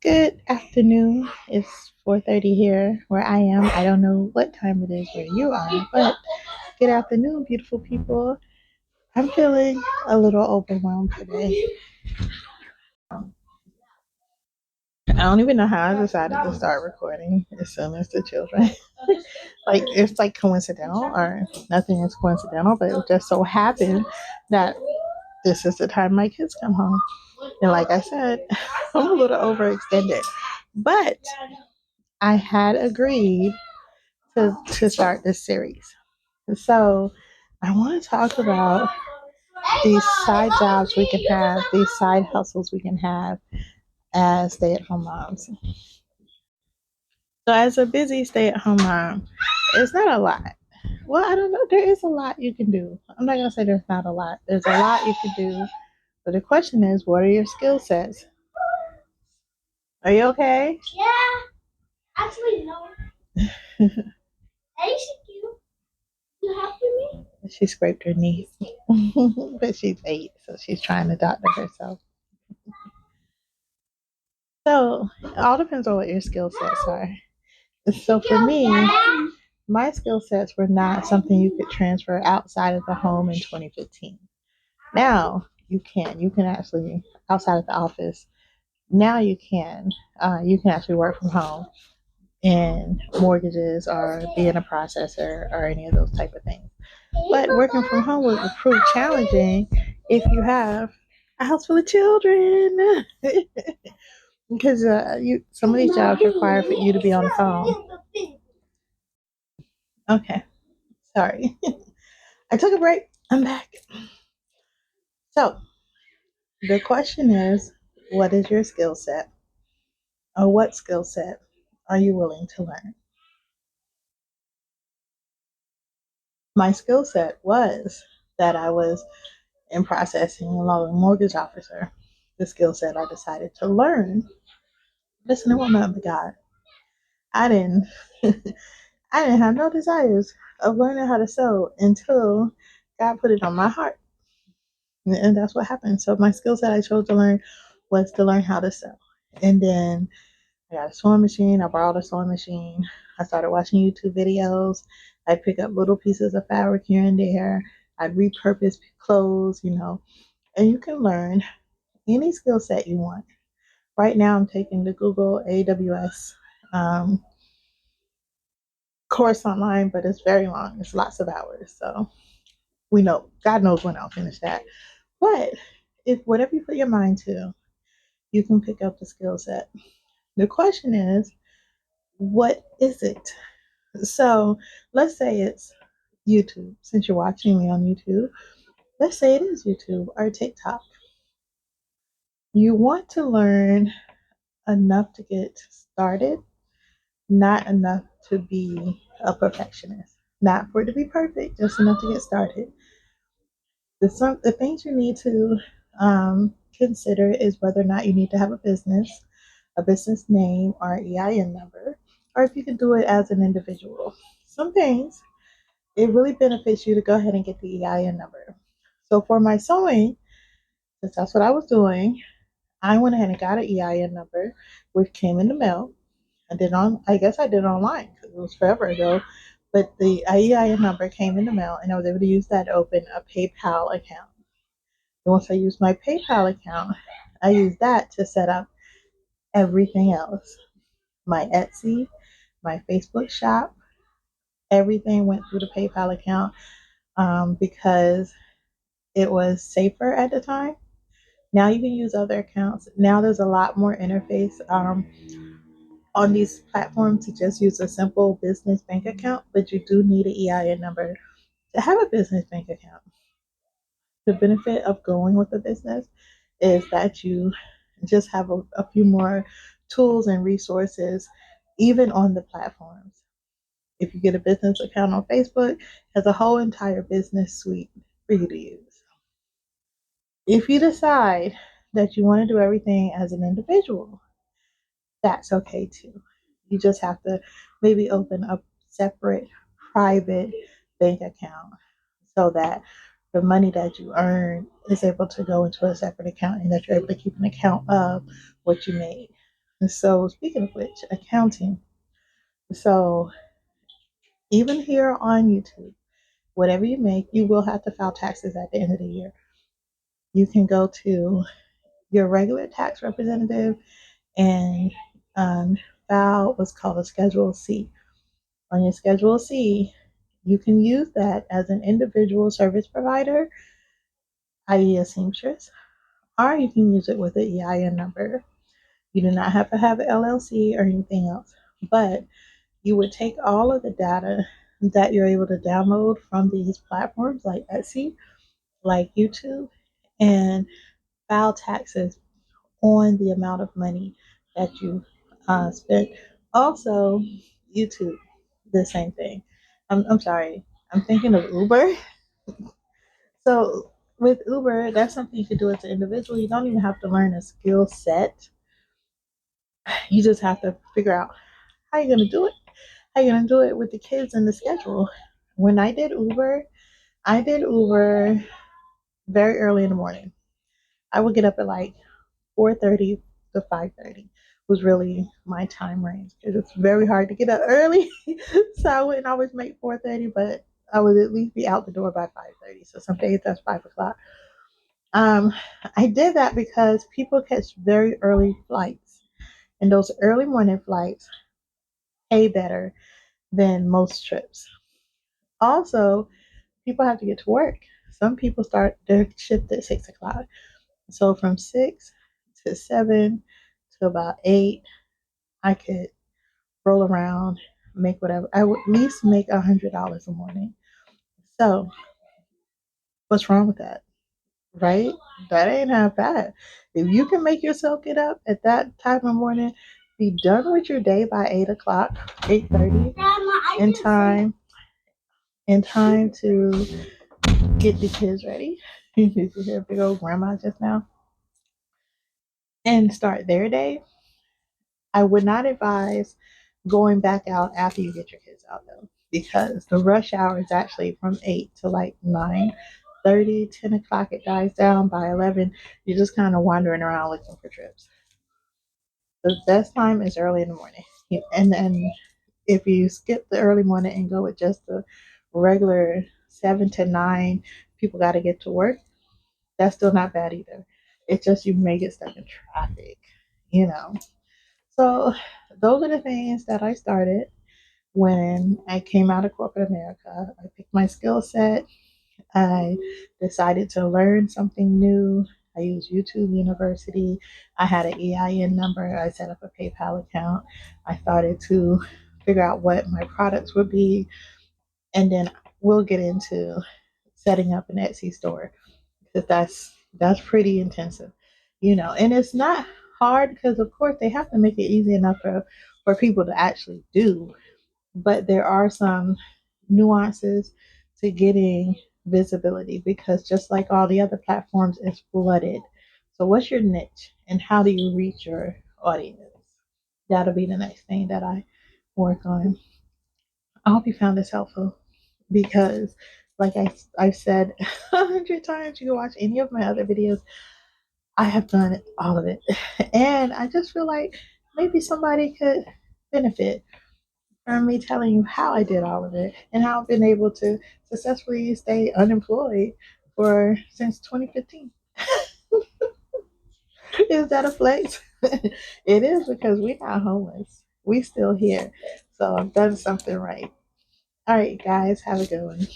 Good afternoon. It's 4:30 here where I am. I don't know what time it is where you are, but good afternoon, beautiful people. I'm feeling a little overwhelmed today. I don't even know how I decided to start recording as soon as the children. Like it's like coincidental, or nothing is coincidental, but it just so happened that this is the time my kids come home. And like I said, I'm a little overextended, but I had agreed to start this series. So I want to talk about these side jobs we can have, these side hustles we can have as stay at home moms. So, as a busy stay at home mom, it's not a lot. Well, I don't know. There is a lot you can do. I'm not going to say there's not a lot. There's a lot you can do. But the question is, what are your skill sets? Are you okay? Yeah. Actually, no. Hey, you helping me? She scraped her knee. But she's 8, so she's trying to doctor herself. So it all depends on what your skill sets are. So for me, my skill sets were not something you could transfer outside of the home in 2015. Now you can. You can actually outside of the office. Now you can. You can actually work from home in mortgages or being a processor or any of those type of things. But working from home would prove challenging if you have a house full of children. Because you some of these jobs require for you to be on the phone. Okay, sorry. I took a break. I'm back. So the question is, what is your skill set, or what skill set are you willing to learn? My skill set was that I was in processing along with a mortgage officer. The skill set I decided to learn. Listen to woman of God. I didn't I didn't have no desires of learning how to sew until God put it on my heart. And that's what happened. So my skill set I chose to learn was to learn how to sew. And then I got a sewing machine. I borrowed a sewing machine. I started watching YouTube videos. I'd pick up little pieces of fabric here and there. I'd repurpose clothes. And you can learn any skill set you want. Right now, I'm taking the Google AWS course online, but it's very long. It's lots of hours. So we know, God knows when I'll finish that. But if whatever you put your mind to, you can pick up the skill set. The question is, what is it? So let's say it's YouTube, since you're watching me on YouTube. Let's say it is YouTube or TikTok. You want to learn enough to get started, not enough to be a perfectionist. Not for it to be perfect, just enough to get started. The things you need to consider is whether or not you need to have a business name or EIN number, or if you can do it as an individual. Some things, it really benefits you to go ahead and get the EIN number. So for my sewing, since that's what I was doing, I went ahead and got an EIN number, which came in the mail. I guess I did it online because it was forever ago. But the EIN number came in the mail, and I was able to use that to open a PayPal account. And once I used my PayPal account, I used that to set up everything else. My Etsy, my Facebook shop, everything went through the PayPal account because it was safer at the time. Now you can use other accounts. Now there's a lot more interface on these platforms to just use a simple business bank account, but you do need an EIN number to have a business bank account. The benefit of going with a business is that you just have a few more tools and resources, even on the platforms. If you get a business account on Facebook, it has a whole entire business suite for you to use. If you decide that you want to do everything as an individual, that's okay too. You just have to maybe open a separate private bank account so that the money that you earn is able to go into a separate account and that you're able to keep an account of what you made. And so, speaking of which, accounting. So, even here on YouTube, whatever you make, you will have to file taxes at the end of the year. You can go to your regular tax representative and um, file what's called a Schedule C. On your Schedule C, you can use that as an individual service provider, i.e., a seamstress, or you can use it with an EIN number. You do not have to have an LLC or anything else, but you would take all of the data that you're able to download from these platforms like Etsy, like YouTube, and file taxes on the amount of money that you spent. Also, YouTube, the same thing. I'm sorry, I'm thinking of Uber. So with Uber, that's something you can do as an individual. You don't even have to learn a skill set. You just have to figure out how you're gonna do it. How you're gonna do it with the kids and the schedule. When I did Uber very early in the morning. I would get up at like 4:30 to 5:30 was really my time range because it's very hard to get up early. So I wouldn't always make 4:30, but I would at least be out the door by 5:30. So some days that's 5 o'clock. Um, I did that because people catch very early flights, and those early morning flights pay better than most trips. Also, people have to get to work. Some people start their shift at 6 o'clock. So from 6 to 7 to about 8, I could roll around, make whatever. I would at least make $100 a morning. So what's wrong with that? Right? That ain't half bad. If you can make yourself get up at that time of the morning, be done with your day by 8 o'clock, 8:30, in time to get the kids ready. You hear big old grandma just now, and start their day. I would not advise going back out after you get your kids out though, because the rush hour is actually from 8 to like 9:30, 10 o'clock. It dies down by 11. You're just kind of wandering around looking for trips. The best time is early in the morning. And then if you skip the early morning and go with just the regular 7 to 9, people got to get to work. That's still not bad either. It's just you may get stuck in traffic, you know. So those are the things that I started when I came out of corporate America. I picked my skill set. I decided to learn something new. I used YouTube University. I had an EIN number. I set up a PayPal account. I started to figure out what my products would be. And then we'll get into setting up an Etsy store because that's pretty intensive, and it's not hard because of course they have to make it easy enough for people to actually do, but there are some nuances to getting visibility because just like all the other platforms, it's flooded. So what's your niche and how do you reach your audience? That'll be the next thing that I work on. I hope you found this helpful because like I've said 100 times, you can watch any of my other videos. I have done all of it. And I just feel like maybe somebody could benefit from me telling you how I did all of it and how I've been able to successfully stay unemployed for since 2015. Is that a flex? It is because we're not homeless. We still here. So I've done something right. All right, guys, have a good one.